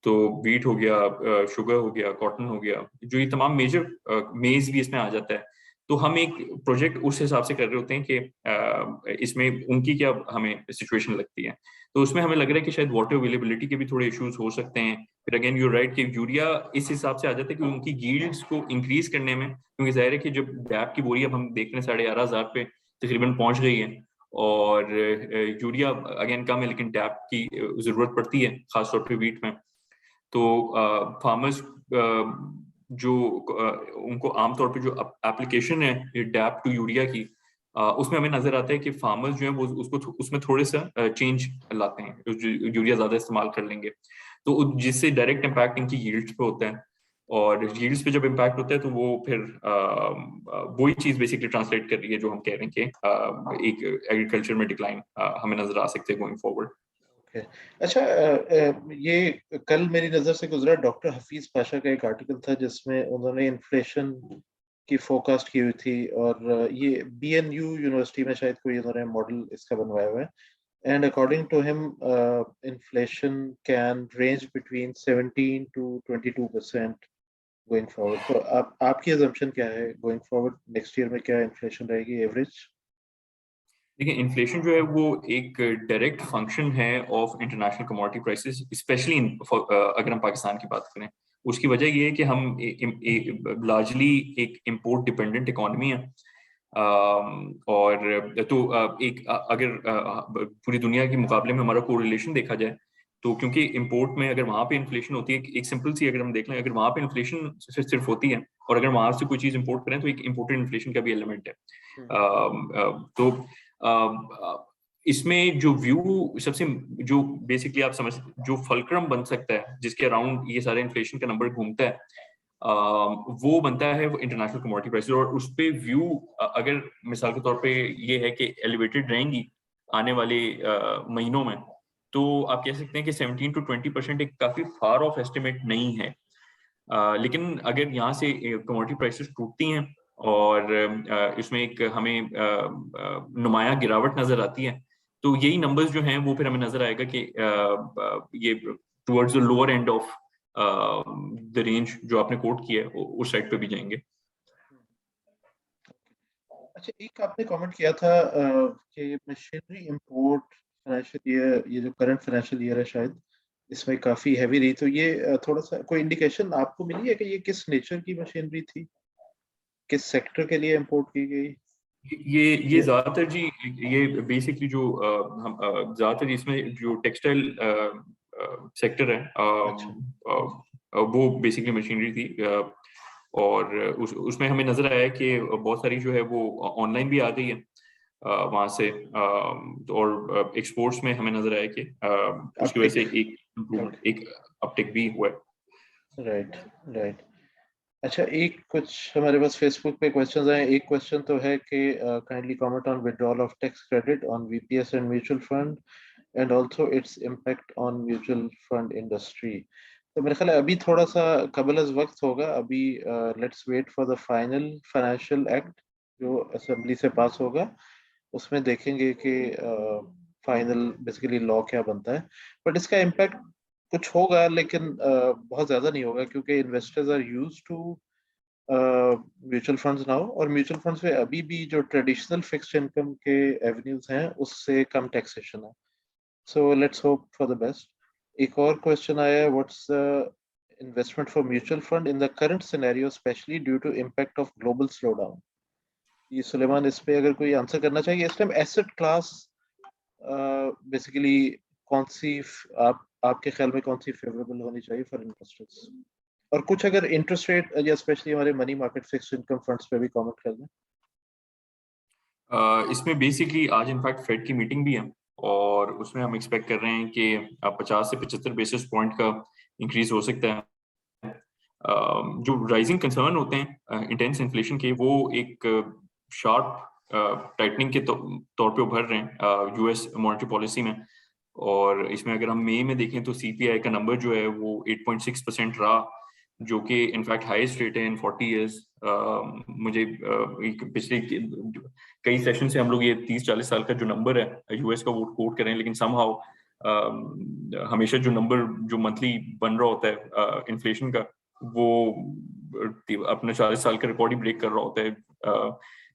Speaker 1: तो वीट हो गया, शुगर हो गया, कॉटन हो गया, जो ये तमाम मेजर, मेज भी इसमें आ जाता है। तो हम एक प्रोजेक्ट उस हिसाब से कर रहे होते हैं कि इसमें उनकी क्या हमें सिचुएशन लगती है। तो उसमें हमें लग रहा है कि शायद वाटर अवेलेबिलिटी के भी थोड़े इश्यूज हो सकते हैं। फिर अगेन यू राइट कि यूरिया इस हिसाब से आ जाता है कि उनकी यील्ड्स को इंक्रीज करने में, क्योंकि जाहिर है कि जब डैप की बोरी अब हम देख रहे हैं 11,500 पे तकरीबन पहुंच गई है, और यूरिया अगेन कम है लेकिन डैप की जरूरत पड़ती है खासतौर पर वीट में। तो फार्मर्स जो उनको आमतौर पे जो एप्लीकेशन है ये डैप टू यूरिया की, उसमें हमें नजर आता है कि फार्मर्स जो है वो उसको उसमें थोड़े सा चेंज लाते हैं, यूरिया ज्यादा इस्तेमाल कर लेंगे तो जिससे डायरेक्ट इम्पैक्ट इनकी यील्ड्स पे होता है। और यील्ड्स पे जब इम्पैक्ट होता है तो वो फिर वही चीज बेसिकली ट्रांसलेट कर रही है जो हम कह रहे हैं कि एक एग्रीकल्चर में डिक्लाइन हमें नजर आ सकते हैं गोइंग फॉरवर्ड।
Speaker 2: अच्छा, ये कल मेरी नजर से गुजरा डॉक्टर हफीज पाशा का एक आर्टिकल था जिसमें उन्होंने इन्फ्लेशन की फोरकास्ट की हुई थी, और ये बीएनयू यूनिवर्सिटी में शायद कोई उन्होंने मॉडल इसका बनवाया हुआ है। And according to him inflation can range between 17 to 22% going forward. तो आपकी अजम्पशन क्या है गोइंग फॉरवर्ड, नेक्स्ट ईयर में क्या इन्फ्लेशन रहेगी एवरेज?
Speaker 1: देखिए, इन्फ्लेशन जो है वो एक डायरेक्ट फंक्शन है of international commodity prices, specially अगर हम पाकिस्तान की बात करें। उसकी वजह ये है कि हम लार्जली एक इंपोर्ट डिपेंडेंट इकोनॉमी है। और तो अगर पूरी दुनिया के मुकाबले में हमारा कोरिलेशन देखा जाए तो क्योंकि इंपोर्ट में अगर वहां पे इन्फ्लेशन होती है, एक सिंपल सी अगर हम देख लें, अगर वहां पे इन्फ्लेशन सिर्फ होती है और अगर वहां से कोई चीज इंपोर्ट करें तो एक इंपोर्टेड इन्फ्लेशन का भी एलिमेंट है। तो इसमें जो व्यू सबसे जो बेसिकली आप समझ जो फलक्रम बन सकता है जिसके अराउंड ये सारे इन्फ्लेशन का नंबर घूमता है, वो बनता है इंटरनेशनल कमोडिटी प्राइसेस। और उस पे व्यू अगर मिसाल के तौर पे ये है कि एलिवेटेड रहेंगी आने वाले महीनों में, तो आप कह सकते हैं कि 17 to 20% एक काफी फार ऑफ एस्टिमेट नहीं है। लेकिन अगर यहाँ से कमोडिटी प्राइसेस टूटती हैं और इसमें एक हमें नुमाया गिरावट नजर आती है, तो यही नंबर्स जो हैं वो फिर हमें नजर आएगा कि ये towards the lower end of the range जो आपने कोट किया है उस साइड पे भी जाएंगे।
Speaker 2: अच्छा, एक आपने कमेंट किया था कि मशीनरी इंपोर्ट फाइनेंशियल ईयर, ये जो करंट फाइनेंशियल ईयर है शायद इसमें काफी हैवी रही, तो ये थोड़ा सा कोई इंडिकेशन आपको मिली है कि ये किस नेचर की मशीनरी थी, किस सेक्टर के लिए इंपोर्ट की गई?
Speaker 1: ये ज्यादातर जी, ये बेसिकली जो हम ज्यादातर इसमें जो टेक्सटाइल सेक्टर है,
Speaker 2: अच्छा।
Speaker 1: वो बेसिकली मशीनरी थी। और उसमें हमें नजर आया कि बहुत सारी जो है वो ऑनलाइन भी आ गई है वहां से, और एक्सपोर्ट्स में हमें नजर आया कि उसकी वजह से एक इम्प्रूवमेंट, एक अपटेक भी हुआ है।
Speaker 2: Right right. अच्छा, एक कुछ हमारे पास फेसबुक पे क्वेश्चंस आए। एक क्वेश्चन तो है कि kindly comment on withdrawal of tax credit on VPS and mutual fund and also its impact on mutual fund industry. तो मेरे ख्याल है अभी थोड़ा सा कबल अज़ वक्त होगा, अभी let's wait for the final financial act जो असेंबली से पास होगा, उसमें देखेंगे कि फाइनल बेसिकली लॉ क्या बनता है। बट इसका इम्पैक्ट कुछ होगा, लेकिन बहुत ज़्यादा नहीं होगा, क्योंकि investors are used to mutual funds now, और म्यूचुअल फंड्स में अभी भी जो ट्रेडिशनल फिक्स्ड इनकम के एवेन्यूज हैं उससे कम टैक्सेशन है। So let's hope for the best. एक और क्वेश्चन आया है, what's the investment for mutual fund in the current scenario, especially due to impact of global slowdown? ये सुलेमान इस पे अगर कोई आंसर करना चाहिए। इस टाइम एसेट क्लास बेसिकली कौन सी आपके ख्याल में कौन सी फेवरेबल होनी चाहिए फॉर इन्वेस्टर्स, और कुछ अगर इंटरेस्ट रेट या स्पेशली हमारे money market fixed income funds पे भी कमेंट कर दें।
Speaker 1: इसमें बेसिकली आज इनफैक्ट फेड की मीटिंग भी है और उसमें हम एक्सपेक्ट कर रहे हैं कि 50 से 75 बेसिस पॉइंट का इंक्रीज हो सकता है। जो राइजिंग कंसर्न होते हैं इंटेंस इन्फ्लेशन के, वो एक शार्प टाइटनिंग के तौर पे उभर रहे हैं यूएस मॉनेटरी पॉलिसी में। और इसमें अगर हम मई में देखें तो सीपीआई का नंबर जो है वो 8.6% रहा, जो कि इनफैक्ट हाईएस्ट रेट है इन 40 इयर्स। मुझे पिछले कई सेशन से हम लोग ये 30-40 साल का जो नंबर है यूएस का वो कोट कर रहे हैं, लेकिन समहाउ हमेशा जो नंबर जो मंथली बन रहा होता है इन्फ्लेशन का, वो अपने 40 साल का रिकॉर्ड ही ब्रेक कर रहा होता है।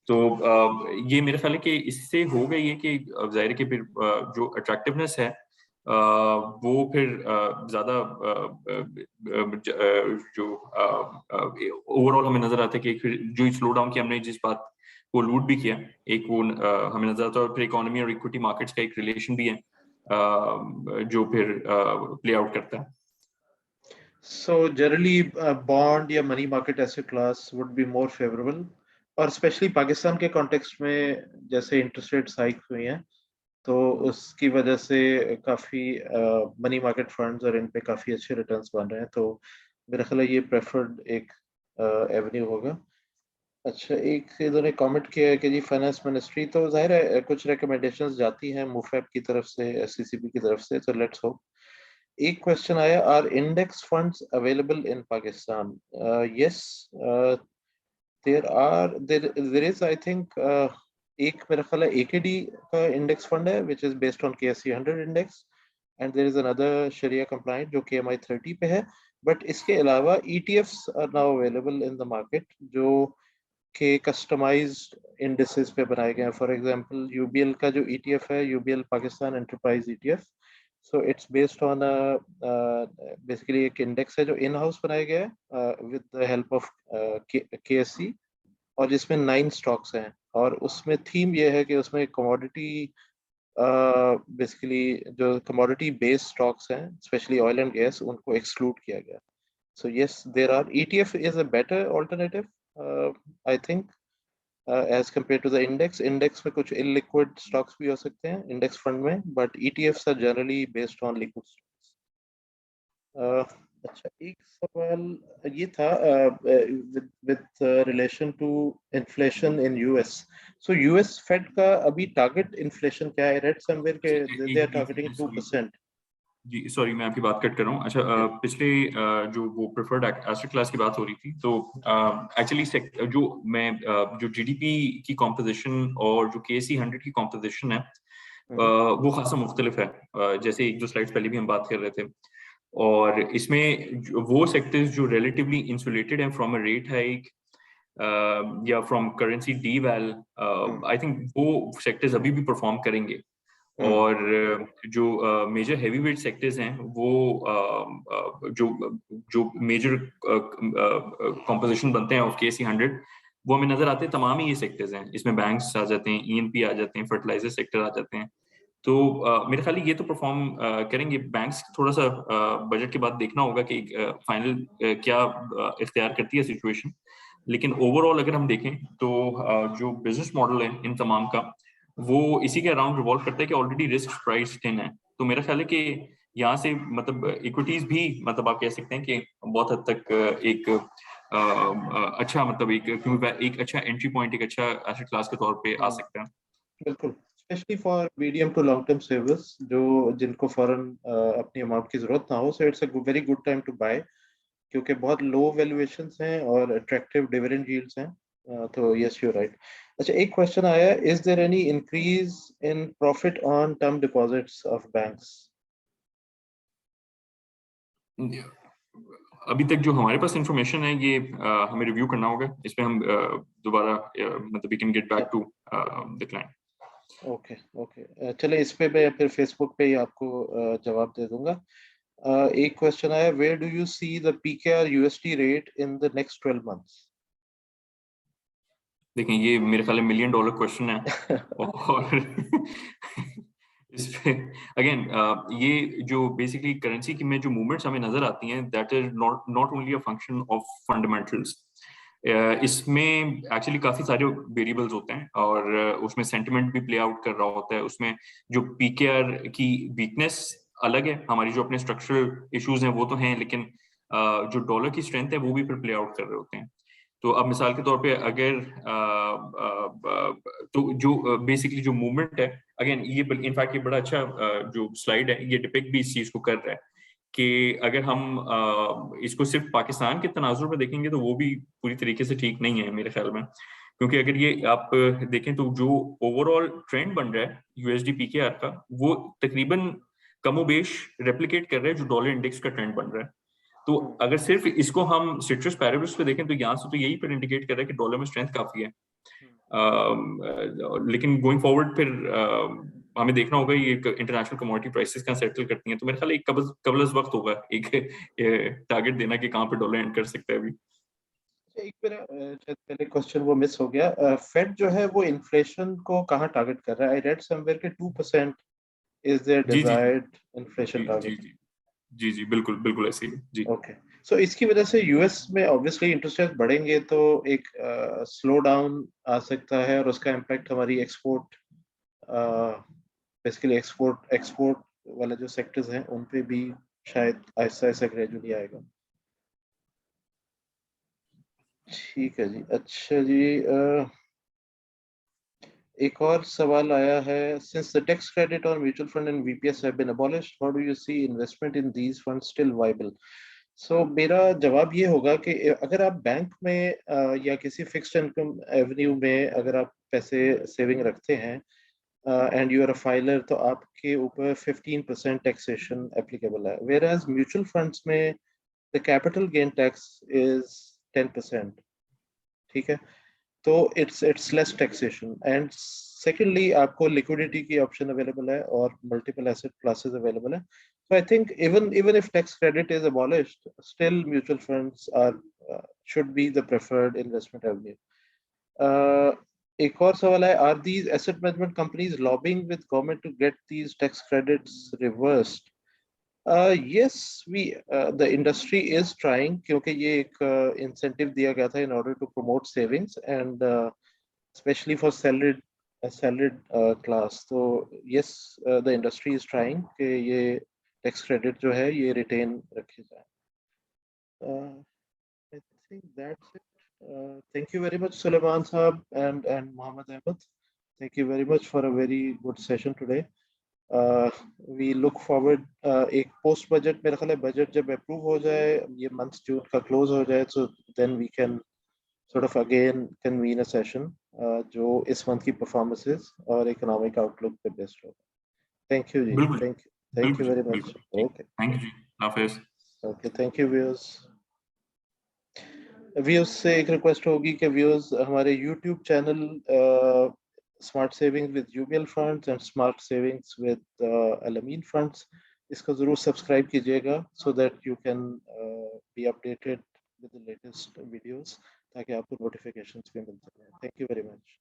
Speaker 1: तो ये मेरा ख्याल है कि इससे होगा ये कि जाहिर है कि फिर जो अट्रैक्टिवनेस है वो फिर ज्यादा जो ओवरऑल हमें नजर आता है कि फिर जो स्लो डाउन की हमने जिस बात को लूट भी किया, एक वो हमें नजर आता है, और फिर इकोनॉमी और इक्विटी मार्केट्स का एक रिलेशन भी है जो फिर प्ले आउट करता है।
Speaker 2: So generally, bond या money market asset class would be more favorable, और स्पेशली पाकिस्तान के कॉन्टेक्स्ट में जैसे इंटरेस्ट रेट हाइक हुई हैं, तो उसकी वजह से काफ़ी मनी मार्केट फंड्स और इन पे काफ़ी अच्छे रिटर्न्स बन रहे हैं। तो मेरा ख्याल है ये प्रेफर्ड एक एवेन्यू होगा। अच्छा, एक इन्होंने कमेंट किया है कि जी फाइनेंस मिनिस्ट्री, तो जाहिर है कुछ रिकमेंडेशंस जाती हैं मुफैब की तरफ से, एससीसीबी की तरफ से, तो लेट्स होप। एक क्वेश्चन आया, are index funds available in Pakistan? Yes, there is I think एक मेरा ख्याल है एकेडी का इंडेक्स फंड है which is based on KSE 100 index, and there is another शरिया कंप्लाइंट जो केएमआई 30 पे है। बट इसके अलावा ETFs are now available in the market जो के कस्टमाइज्ड इंडेक्सेस पे बनाए गए हैं। फॉर एग्जांपल यूबीएल का जो ईटीएफ है, UBL Pakistan enterprise ETF, so it's based on basically एक इंडेक्स है जो इन हाउस बनाया गया है with the help of KSC, और जिसमें 9 स्टॉक्स हैं, और उसमें थीम ये है कि उसमें कमोडिटी बेसिकली जो कमोडिटी बेस्ड स्टॉक्स हैं स्पेशली ऑयल एंड गैस, उनको एक्सक्लूड किया गया। So yes, there are ETF is a better alternative I think as compare to the index. Index में कुछ इलिक्विड स्टॉक्स भी हो सकते हैं इंडेक्स फंड में, but ETFs are generally based on liquid stocks. अच्छा, एक सवाल ये था with relation to inflation in US. So US Fed का अभी टारगेट इन्फ्लेशन क्या है? रेड समवेयर के दे आर टारगेटिंग 2%।
Speaker 1: जी सॉरी, मैं आपकी बात कट कर रहा हूँ। अच्छा, पिछले जो वो प्रेफर्ड एसेट क्लास की बात हो रही थी, तो एक्चुअली जो मैं जो जीडीपी की कॉम्पोजिशन और जो केएससी 100 की कॉम्पोजिशन है वो खासा मुख्तलिफ है। जैसे एक दो स्लाइड्स पहले भी हम बात कर रहे थे, और इसमें वो सेक्टर्स जो रिलेटिवली इंसुलेटेड हैं फ्रॉम अ रेट हाइक या फ्रॉम करेंसी डीवैल, आई थिंक वो सेक्टर्स अभी भी परफॉर्म करेंगे। और जो मेजर हैवी वेट सेक्टर्स हैं वो जो जो मेजर कॉम्पोजिशन बनते हैं ऑफ केएससी 100, वो हमें नजर आते हैं। तमाम ही ये सेक्टर्स हैं, इसमें बैंक्स आ जाते हैं, ईएनपी आ जाते हैं, फर्टिलाइजर सेक्टर आ जाते हैं। तो मेरे ख्याल ये तो परफॉर्म करेंगे। बैंक्स थोड़ा सा बजट के बाद देखना होगा कि फाइनल क्या इख्तियार करती है सिचुएशन, लेकिन ओवरऑल अगर हम देखें तो जो बिजनेस मॉडल है इन तमाम का, वो इसी के अराउंड रिवॉल्व करता है कि ऑलरेडी रिस्क प्राइस इन है। तो मेरा ख्याल है कि यहाँ से मतलब इक्विटीज भी, मतलब आप कह सकते हैं कि बहुत हद तक एक अच्छा, मतलब एक अच्छा एंट्री पॉइंट, एक अच्छा एसेट क्लास के तौर पे आ सकता है।
Speaker 2: बिल्कुल, especially for medium to long term savers जो जिनको फौरन अपनी अमाउंट की जरूरत ना हो, so it's a very good time to buy क्योंकि बहुत लो वैल्यूएशंस हैं और अट्रैक्टिव डिविडेंड यील्ड्स हैं। तो यस यू राइट। अच्छा, एक क्वेश्चन आया, is there any increase in profit on term deposits of banks?
Speaker 1: अभी तक जो हमारे पास इंफॉर्मेशन है ये हमें रिव्यू करना होगा, इस पे हम दोबारा मतलब we can get back to the client.
Speaker 2: Okay okay, चले इस पे मैं फिर फेसबुक पे ही आपको जवाब दे दूंगा। एक क्वेश्चन आया, where do you see the PKR USD rate in the next 12 months?
Speaker 1: देखिए ये मेरे ख्याल में $1 मिलियन क्वेश्चन है और इस पे अगेन ये जो बेसिकली करेंसी की में जो मूवमेंट्स हमें नजर आती हैं, that is not only a function of fundamentals. इसमें एक्चुअली काफी सारे वेरिएबल्स होते हैं और उसमें सेंटिमेंट भी प्ले आउट कर रहा होता है। उसमें जो पीकेआर की वीकनेस अलग है, हमारी जो अपने स्ट्रक्चरल इश्यूज हैं वो तो हैं, लेकिन जो डॉलर की स्ट्रेंथ है वो भी फिर प्ले आउट कर रहे होते हैं। तो अब मिसाल के तौर पे अगर तो जो बेसिकली जो मूवमेंट है, अगेन ये इनफैक्ट ये बड़ा अच्छा जो स्लाइड है ये डिपिक्ट भी इस चीज को कर रहा है कि अगर हम इसको सिर्फ पाकिस्तान के तनाजुर में देखेंगे तो वो भी पूरी तरीके से ठीक नहीं है मेरे ख्याल में, क्योंकि अगर ये आप देखें तो जो ओवरऑल ट्रेंड बन रहा है यूएसडी पीकेआर का, वो तकरीबन कमोबेश रेप्लिकेट कर रहा है जो डॉलर इंडेक्स का ट्रेंड बन रहा है। तो अगर सिर्फ इसको हम सिट्रस पैरेबल्स पे देखें तो यहाँ से तो यही पर इंडिकेट कर रहा है कि डॉलर में स्ट्रेंथ काफी है। लेकिन गोइंग फॉरवर्ड फिर हमें देखना होगा ये इंटरनेशनल कमोडिटी प्राइसेस कहाँ सेटल करती हैं। तो मेरे ख्याल एक कबल वक्त होगा एक टारगेट देना कि कहाँ पे डॉलर एंड कर सकता है अभी।
Speaker 2: एक मेरा शायद पहले क्वेश्चन वो मिस हो गया, फेड जो है वो इन्फ्लेशन को कहाँ टारगेट कर रहा है? आई रेड समवेयर के 2% इज देयर
Speaker 1: जी जी
Speaker 2: डिजायर्ड इन्फ्लेशन
Speaker 1: जी
Speaker 2: टारगेट।
Speaker 1: जी जी जी बिल्कुल बिल्कुल ऐसे ही जी।
Speaker 2: ओके, सो इसकी वजह से यूएस में ऑब्वियसली इंटरेस्ट रेट बढ़ेंगे तो एक स्लो डाउन आ सकता है और उसका इम्पैक्ट हमारी एक्सपोर्ट बेसिकली एक्सपोर्ट वाले जो सेक्टर्स हैं उन पे भी शायद ऐसा ऐसा ग्रेजुअली आएगा। ठीक है जी। अच्छा जी, एक और सवाल आया है, since the tax credit on mutual fund and VPS have been abolished, how do you see investment in these funds still viable? So मेरा जवाब ये होगा कि अगर आप बैंक में या किसी फिक्स्ड इनकम एवेन्यू में अगर आप पैसे सेविंग रखते हैं and you are a filer, तो आपके ऊपर 15% टैक्सेशन एप्लीकेबल है, वेयर एज म्यूचुअल फंड्स में the capital gain tax is 10%। ठीक है, तो it's less taxation and secondly आपको लिक्विडिटी की ऑप्शन अवेलेबल है और मल्टीपल एसेट क्लासेस अवेलेबल है। So I think even if tax credit is abolished, still mutual funds are should be the preferred investment avenue. एक और सवाल है, are these asset management companies lobbying with government to get these tax credits reversed? Yes, the industry is trying क्योंकि ये एक incentive दिया गया था in order to promote savings and especially for salaried class. तो yes, the industry is trying कि ये tax credit जो है ये रिटेन रखे जाए। I think that's it. Thank you very much, Suleiman Saab and Mohammed Ahmed. Thank you very much for a very good session today. We look forward एक post budget, मेरे ख्याल है budget जब अप्रूव हो जाए, ये मंथ जून का close हो जाए, so then we can sort of again convene a session जो इस मंथ की परफॉर्मेंसेस और इकोनॉमिक आउटलुक पे बेस्ड होगा। थैंक यू जी,
Speaker 1: बिल्कुल
Speaker 2: थैंक यू वेरी मच।
Speaker 1: बिल्कुल
Speaker 2: ओके,
Speaker 1: थैंक यू जी, हाफिज।
Speaker 2: Okay, thank you viewers. Viewers से एक रिक्वेस्ट होगी कि व्यूअर्स हमारे YouTube channel smart savings with UBL funds and smart savings with Al Ameen funds, इसको जरूर सब्सक्राइब कीजिएगा so that you can be updated with the latest videos, ताकि आपको नोटिफिकेशंस भी मिल सकें। Thank you very much.